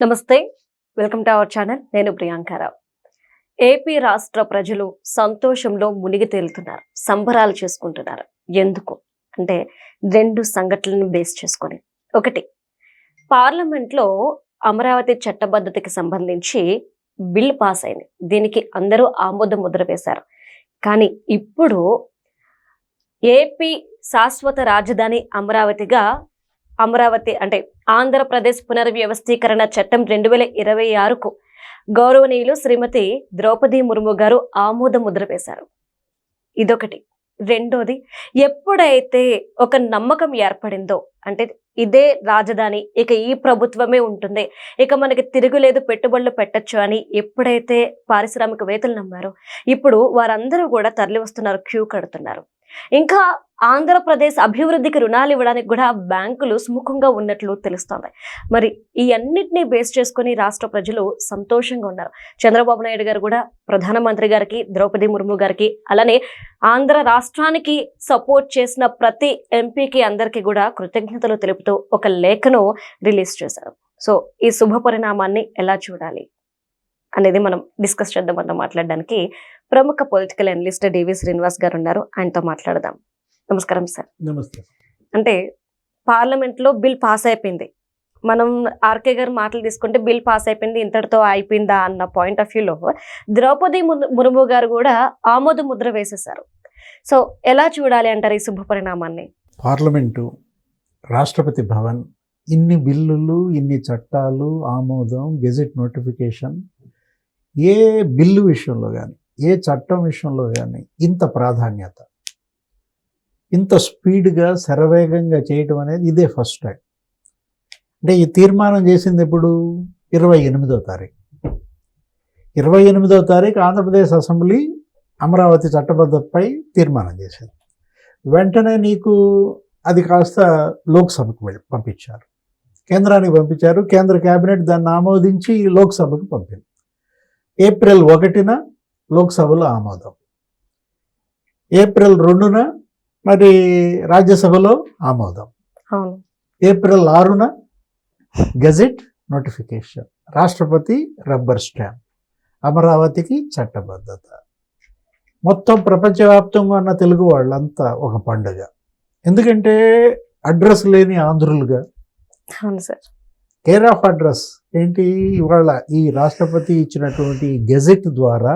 నమస్తే, welcome to our channel. నేను Priyanka Rao. AP రాష్ట్ర ప్రజలు సంతోషంలో మునిగి తేలుతున్నారు, సంబరాలు చేసుకుంటున్నారు. ఎందుకు అంటే రెండు సంఘటనలను బేస్ చేసుకొని. ఒకటి, పార్లమెంట్లో అమరావతి చట్టబద్ధతకి సంబంధించి బిల్ పాస్ అయింది. దీనికి అందరూ ఆమోద ముద్ర వేశారు. కానీ ఇప్పుడు ఏపీ శాశ్వత రాజధాని అమరావతి అంటే ఆంధ్రప్రదేశ్ పునర్వ్యవస్థీకరణ చట్టం 2026కు గౌరవనీయులు శ్రీమతి ద్రౌపది ముర్ము గారు ఆమోద ముద్ర వేశారు. ఇదొకటి. రెండోది, ఎప్పుడైతే ఒక నమ్మకం ఏర్పడిందో, అంటే ఇదే రాజధాని, ఇక ఈ ప్రభుత్వమే ఉంటుంది, ఇక మనకి తిరుగులేదు, పెట్టుబడులు పెట్టచ్చు అని ఎప్పుడైతే పారిశ్రామికవేత్తలు నమ్మారో, ఇప్పుడు వారందరూ కూడా తరలి వస్తున్నారు, క్యూ కడుతున్నారు. ఇంకా ఆంధ్రప్రదేశ్ అభివృద్ధికి రుణాలు ఇవ్వడానికి కూడా బ్యాంకులు సుముఖంగా ఉన్నట్లు తెలుస్తోంది. మరి ఈ అన్నిటినీ బేస్ చేసుకుని రాష్ట్ర ప్రజలు సంతోషంగా ఉన్నారు. చంద్రబాబు నాయుడు గారు కూడా ప్రధానమంత్రి గారికి, ద్రౌపది ముర్ము గారికి, అలానే ఆంధ్ర రాష్ట్రానికి సపోర్ట్ చేసిన ప్రతి ఎంపీకి అందరికీ కూడా కృతజ్ఞతలు తెలుపుతూ ఒక లేఖను రిలీజ్ చేశారు. సో ఈ శుభ పరిణామాన్ని ఎలా చూడాలి అనేది మనం డిస్కస్ చేద్దాం. అంతా మాట్లాడడానికి ప్రముఖ పొలిటికల్ అనలిస్ట్ డివి శ్రీనివాస్ గారు ఉన్నారు. ఆయనతో మాట్లాడదాం. నమస్కారం సార్. నమస్తే. అంటే పార్లమెంట్ లో బిల్ పాస్ అయిపోయింది. మనం ఆర్కే గారు మాటలు తీసుకుంటే బిల్ పాస్ అయిపోయింది, ఇంతటితో అయిపోయిందా అన్న పాయింట్ ఆఫ్ వ్యూలో ద్రౌపది ముర్ము గారు కూడా ఆమోద ముద్ర వేసేశారు. సో ఎలా చూడాలి అంటారు ఈ శుభ పరిణామాన్ని? పార్లమెంటు, రాష్ట్రపతి భవన్, ఇన్ని బిల్లులు, ఇన్ని చట్టాలు, ఆమోదం, గెజెట్ నోటిఫికేషన్, ఏ బిల్లు విషయంలో కానీ, ఏ చట్టం విషయంలో కానీ ఇంత ప్రాధాన్యత, ఇంత స్పీడ్గా, శరవేగంగా చేయటం అనేది ఇదే ఫస్ట్ టైం. అంటే ఈ తీర్మానం చేసింది ఎప్పుడు? 28వ తారీఖు. 28వ తారీఖు ఆంధ్రప్రదేశ్ అసెంబ్లీ అమరావతి చట్టబద్ధతపై తీర్మానం చేసింది. వెంటనే నీకు అది కాస్త లోక్సభకు పంపించారు, కేంద్రానికి పంపించారు. కేంద్ర కేబినెట్ దాన్ని ఆమోదించి లోక్సభకు పంపింది. ఏప్రిల్ 1న లోక్సభలో ఆమోదం, ఏప్రిల్ 2న మరి రాజ్యసభలో ఆమోదం, ఏప్రిల్ 6న గెజెట్ నోటిఫికేషన్, రాష్ట్రపతి రబ్బర్ స్టాంప్, అమరావతికి చట్టబద్ధత. మొత్తం ప్రపంచవ్యాప్తంగా ఉన్న తెలుగు వాళ్ళంతా ఒక పండుగ. ఎందుకంటే అడ్రస్ లేని ఆంధ్రులుగా, కేర్ ఆఫ్ అడ్రస్ ఏంటి, ఇవాళ ఈ రాష్ట్రపతి ఇచ్చినటువంటి గెజెట్ ద్వారా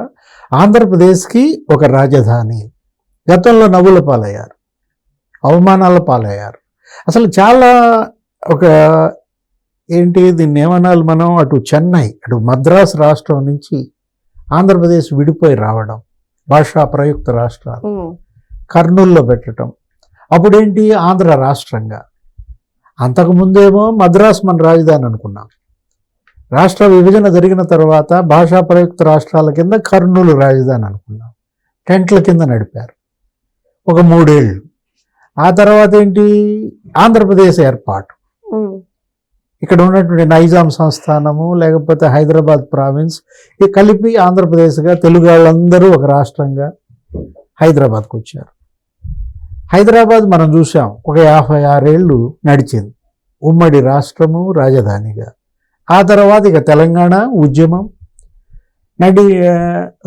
ఆంధ్రప్రదేశ్కి ఒక రాజధాని. గతంలో నవ్వుల పాలయ్యారు, అవమానాల పాలయ్యారు. అసలు చాలా ఒక ఏంటి దీన్ని ఏమనాలి మనం, అటు చెన్నై, అటు మద్రాసు రాష్ట్రం నుంచి ఆంధ్రప్రదేశ్ విడిపోయి రావడం, భాషా ప్రయుక్త రాష్ట్రాలు కర్నూలులో పెట్టడం, అప్పుడేంటి ఆంధ్ర రాష్ట్రంగా. అంతకుముందేమో మద్రాసు మన రాజధాని అనుకున్నాం. రాష్ట్ర విభజన జరిగిన తర్వాత భాషా ప్రయుక్త రాష్ట్రాల కింద కర్నూలు రాజధాని అనుకున్నాం. టెంట్ల కింద నడిపారు ఒక 3 ఏళ్ళు. ఆ తర్వాత ఏంటి, ఆంధ్రప్రదేశ్ ఏర్పాటు. ఇక్కడ ఉన్నటువంటి నైజాం సంస్థానము, లేకపోతే హైదరాబాద్ ప్రావిన్స్, ఇది కలిపి ఆంధ్రప్రదేశ్గా తెలుగు వాళ్ళందరూ ఒక రాష్ట్రంగా హైదరాబాద్కు వచ్చారు. హైదరాబాద్ మనం చూసాం, ఒక 56 ఏళ్ళు నడిచింది ఉమ్మడి రాష్ట్రము, రాజధానిగా. ఆ తర్వాత ఇక తెలంగాణ ఉద్యమం,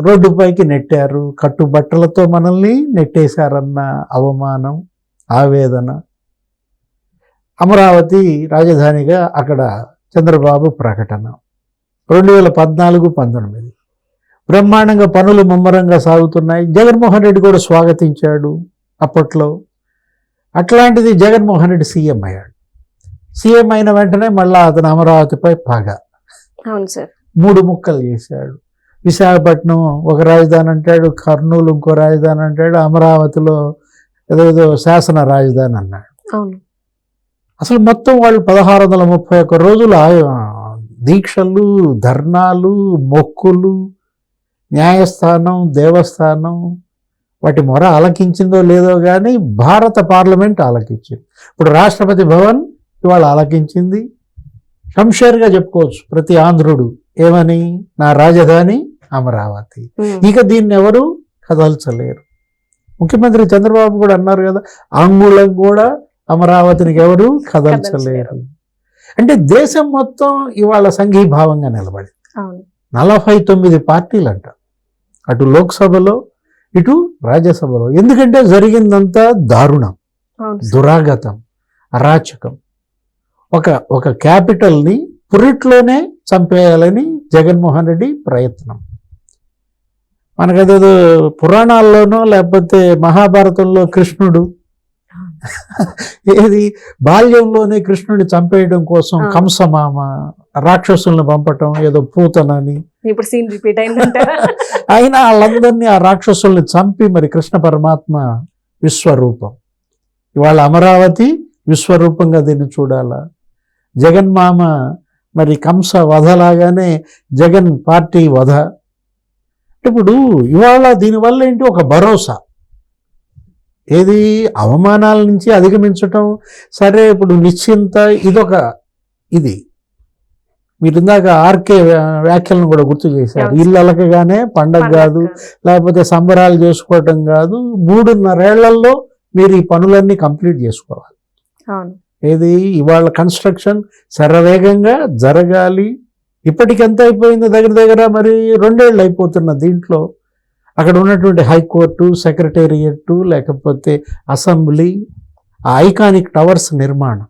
రోడ్డుపైకి నెట్టారు, కట్టుబట్టలతో మనల్ని నెట్టేశారన్న అవమానం, ఆవేదన. అమరావతి రాజధానిగా అక్కడ చంద్రబాబు ప్రకటన. 2014-19 బ్రహ్మాండంగా పనులు ముమ్మరంగా సాగుతున్నాయి. జగన్మోహన్ రెడ్డి కూడా స్వాగతించాడు అప్పట్లో. అట్లాంటిది జగన్మోహన్ రెడ్డి సీఎం అయ్యాడు. సీఎం అయిన వెంటనే మళ్ళా అతను అమరావతిపై పగ. అవును సార్. 3 ముక్కలు చేశాడు. విశాఖపట్నం ఒక రాజధాని అంటాడు, కర్నూలు ఇంకో రాజధాని అంటాడు, అమరావతిలో ఏదో శాసన రాజధాని అన్నాడు. అవును. అసలు మొత్తం వాళ్ళు 1631 రోజులు దీక్షలు, ధర్నాలు, మొక్కులు, న్యాయస్థానం, దేవస్థానం, వాటి మొర ఆలకించిందో లేదో కానీ భారత పార్లమెంట్ ఆలకించింది. ఇప్పుడు రాష్ట్రపతి భవన్ ఇవాళ ఆలకించింది. షంషేర్గా చెప్పుకోవచ్చు ప్రతి ఆంధ్రుడు, ఏమని, నా రాజధాని అమరావతి, ఇక దీన్ని ఎవరు కదల్చలేరు. ముఖ్యమంత్రి చంద్రబాబు కూడా అన్నారు కదా, అంగుళం కూడా అమరావతిని ఎవరు కదల్చలేరు. అంటే దేశం మొత్తం ఇవాళ సంఘీభావంగా నిలబడి అవును 49 పార్టీలు అంట, అటు లోక్సభలో ఇటు రాజ్యసభలో. ఎందుకంటే జరిగిందంతా దారుణం, అవును సార్. దురాగతం, అరాచకం. ఒక క్యాపిటల్ని పురిట్లోనే చంపేయాలని జగన్మోహన్ రెడ్డి ప్రయత్నం. మనకదేదో పురాణాల్లోనో లేకపోతే మహాభారతంలో కృష్ణుడు ఏది బాల్యంలోనే కృష్ణుడిని చంపేయడం కోసం కంసమామ రాక్షసుల్ని పంపటం, ఏదో పూతనని. ఇప్పుడు సీన్ రిపీట్ అయిందంట. అయినా వాళ్ళందరినీ ఆ రాక్షసుల్ని చంపి మరి కృష్ణ పరమాత్మ విశ్వరూపం. ఇవాళ అమరావతి విశ్వరూపంగా దీన్ని చూడాలా. జగన్మామ మరి కంస వధలాగానే జగన్ పార్టీ వధ. ఇప్పుడు ఇవాళ దీనివల్ల ఏంటి, ఒక భరోసా. ఏది అవమానాల నుంచి అధిగమించటం సరే. ఇప్పుడు నిశ్చింత ఇది మీరు ఇందాక ఆర్కే వ్యాఖ్యలను కూడా గుర్తు చేశారు. ఇల్లు అలకగానే పండగ కాదు, లేకపోతే సంబరాలు చేసుకోవటం కాదు. 3.5 ఏళ్లలో మీరు ఈ పనులన్నీ కంప్లీట్ చేసుకోవాలి. ఏది ఇవాళ కన్స్ట్రక్షన్ శరవేగంగా జరగాలి. ఇప్పటికెంత అయిపోయింది, దగ్గర మరి 2 ఏళ్ళు అయిపోతున్న దీంట్లో. అక్కడ ఉన్నటువంటి హైకోర్టు, సెక్రటేరియట్, లేకపోతే అసెంబ్లీ, ఆ ఐకానిక్ టవర్స్ నిర్మాణం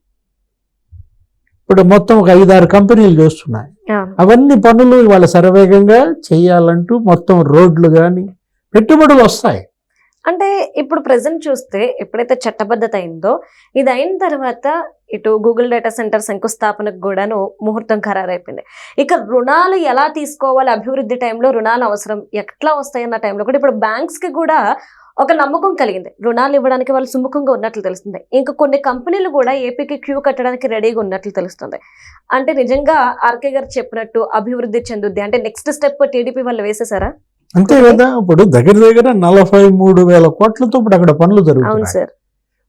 ఇప్పుడు మొత్తం ఒక 5-6 కంపెనీలు చేస్తున్నాయి. అవన్నీ పనులు ఇవాళ శరవేగంగా చేయాలంటూ మొత్తం రోడ్లు కానీ పెట్టుబడులు వస్తాయి. అంటే ఇప్పుడు ప్రెసెంట్ చూస్తే ఎప్పుడైతే చట్టబద్ధత అయిందో, ఇది అయిన తర్వాత ఇటు గూగుల్ డేటా సెంటర్ శంకుస్థాపనకు కూడాను ముహూర్తం ఖరారైపోయింది. ఇక రుణాలు ఎలా తీసుకోవాలి, అభివృద్ధి టైంలో రుణాలు అవసరం ఎట్లా వస్తాయన్న టైంలో కూడా ఇప్పుడు బ్యాంక్స్ కి కూడా ఒక నమ్మకం కలిగింది. రుణాలు ఇవ్వడానికి వాళ్ళు సుముఖంగా ఉన్నట్లు తెలుస్తుంది. ఇంకా కొన్ని కంపెనీలు కూడా ఏపీకి క్యూ కట్టడానికి రెడీగా ఉన్నట్లు తెలుస్తుంది. అంటే నిజంగా ఆర్కే గారు చెప్పినట్టు అభివృద్ధి చెందుద్ది అంటే నెక్స్ట్ స్టెప్ టీడీపీ వాళ్ళు వేసేసారా? అంతే కదా. ఇప్పుడు దగ్గర 43,000 కోట్లతో ఇప్పుడు అక్కడ పనులు జరుగుతున్నాయి.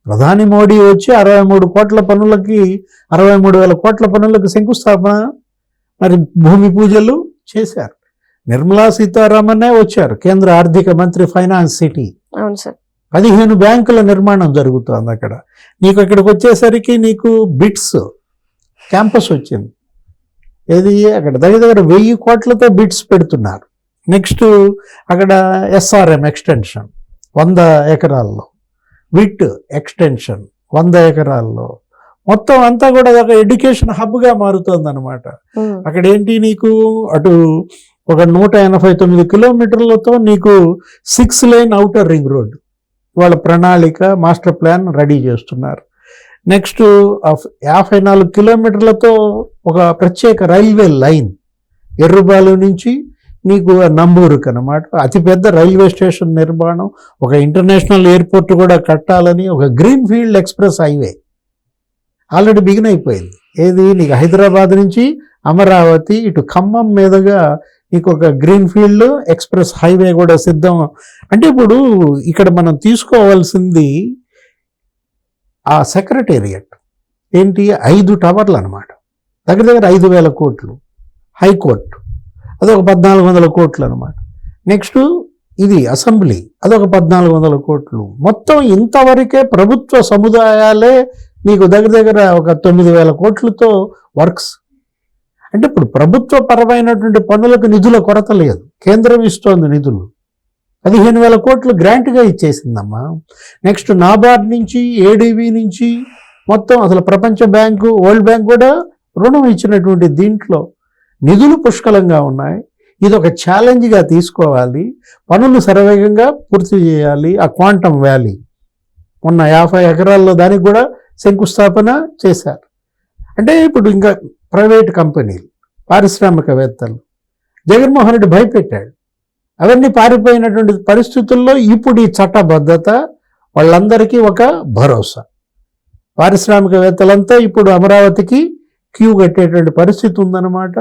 ప్రధాని మోడీ వచ్చి 63 కోట్ల పనులకి 63,000 కోట్ల పనులకు శంకుస్థాపన మరి భూమి పూజలు చేశారు. నిర్మలా సీతారామనే వచ్చారు, కేంద్ర ఆర్థిక మంత్రి, ఫైనాన్స్ సిటీ. అవును సార్. 15 బ్యాంకుల నిర్మాణం జరుగుతుంది అక్కడ. నీకు ఇక్కడికి వచ్చేసరికి నీకు బిట్స్ క్యాంపస్ వచ్చింది. ఏది అక్కడ దగ్గర 1000 కోట్లతో బిట్స్ పెడుతున్నారు. నెక్స్ట్ అక్కడ ఎస్ఆర్ఎం ఎక్స్టెన్షన్ 100 ఎకరాల్లో, విట్ ఎక్స్టెన్షన్ 100 ఎకరాల్లో, మొత్తం అంతా కూడా ఒక ఎడ్యుకేషన్ హబ్గా మారుతుంది అనమాట. అక్కడ ఏంటి నీకు అటు ఒక 189 కిలోమీటర్లతో నీకు 6 లేన్ ఔటర్ రింగ్ రోడ్ వాళ్ళ ప్రణాళిక మాస్టర్ ప్లాన్ రెడీ చేస్తున్నారు. నెక్స్ట్ 54 కిలోమీటర్లతో ఒక ప్రత్యేక రైల్వే లైన్ ఎర్రుబాలు నుంచి నీకు నంబూరుకు అనమాట. అతిపెద్ద రైల్వే స్టేషన్ నిర్మాణం, ఒక ఇంటర్నేషనల్ ఎయిర్పోర్ట్ కూడా కట్టాలని ఒక green field express highway already begin అయిపోయింది. ఏది నీకు హైదరాబాద్ నుంచి అమరావతి ఇటు ఖమ్మం మీదుగా నీకు ఒక గ్రీన్ ఫీల్డ్ ఎక్స్ప్రెస్ హైవే కూడా సిద్ధం. అంటే ఇప్పుడు ఇక్కడ మనం తీసుకోవాల్సింది ఆ సెక్రటేరియట్ ఏంటి, 5 టవర్లు అనమాట, దగ్గర 5,000 కోట్లు. హైకోర్టు అదొక 1,400 కోట్లు అనమాట. నెక్స్ట్ ఇది అసెంబ్లీ అదొక 1,400 కోట్లు. మొత్తం ఇంతవరకే ప్రభుత్వ సముదాయాలే నీకు దగ్గర ఒక 9,000 కోట్లతో వర్క్స్. అంటే ఇప్పుడు ప్రభుత్వ పరమైనటువంటి పనులకు నిధుల కొరత లేదు, కేంద్రం ఇస్తోంది నిధులు. 15,000 కోట్లు గ్రాంట్గా ఇచ్చేసిందమ్మా. నెక్స్ట్ నాబార్డ్ నుంచి, ఏడీబీ నుంచి, మొత్తం అసలు ప్రపంచ బ్యాంకు, వరల్డ్ బ్యాంక్ కూడా రుణం ఇచ్చినటువంటి దీంట్లో నిధులు పుష్కలంగా ఉన్నాయి. ఇది ఒక ఛాలెంజ్గా తీసుకోవాలి, పనులు శరవేగంగా పూర్తి చేయాలి. ఆ క్వాంటమ్ వ్యాలీ మొన్న 50 ఎకరాల్లో దానికి కూడా శంకుస్థాపన చేశారు. అంటే ఇప్పుడు ఇంకా ప్రైవేట్ కంపెనీలు, పారిశ్రామికవేత్తలు జగన్మోహన్ రెడ్డి భయపెట్టాడు. అవన్నీ పారిపోయినటువంటి పరిస్థితుల్లో ఇప్పుడు ఈ చట్టబద్ధత వాళ్ళందరికీ ఒక భరోసా. పారిశ్రామికవేత్తలంతా ఇప్పుడు అమరావతికి క్యూ కట్టేటువంటి పరిస్థితి ఉందన్నమాట.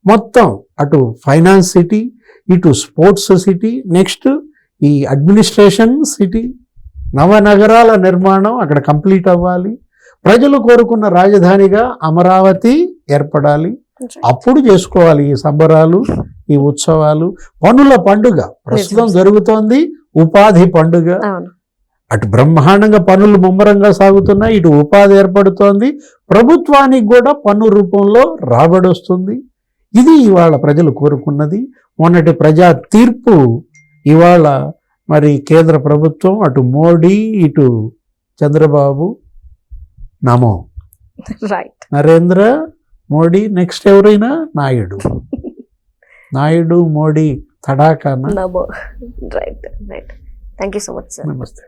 మొత్తం అటు ఫైనాన్స్ సిటీ, ఇటు స్పోర్ట్స్ సిటీ, నెక్స్ట్ ఈ అడ్మినిస్ట్రేషన్ సిటీ, నవనగరాల నిర్మాణం అక్కడ కంప్లీట్ అవ్వాలి. ప్రజలు కోరుకున్న రాజధానిగా అమరావతి ఏర్పడాలి. అప్పుడు చేసుకోవాలి ఈ సంబరాలు, ఈ ఉత్సవాలు. పనుల పండుగ ప్రస్తుతం జరుగుతోంది, ఉపాధి పండుగ. అటు బ్రహ్మాండంగా పనులు ముమ్మరంగా సాగుతున్నాయి, ఇటు ఉపాధి ఏర్పడుతోంది, ప్రభుత్వానికి కూడా పన్ను రూపంలో రాబడి వస్తుంది. ఇది ఇవాళ ప్రజలు కోరుకున్నది. మొన్నటి ప్రజా తీర్పు ఇవాళ మరి కేంద్ర ప్రభుత్వం, అటు మోడీ ఇటు చంద్రబాబు, నమో రైట్. నరేంద్ర మోడీ, నెక్స్ట్ ఎవరైనా నాయుడు మోడీ తడాకానా. Right right. Thank you so much sir. నమస్తే.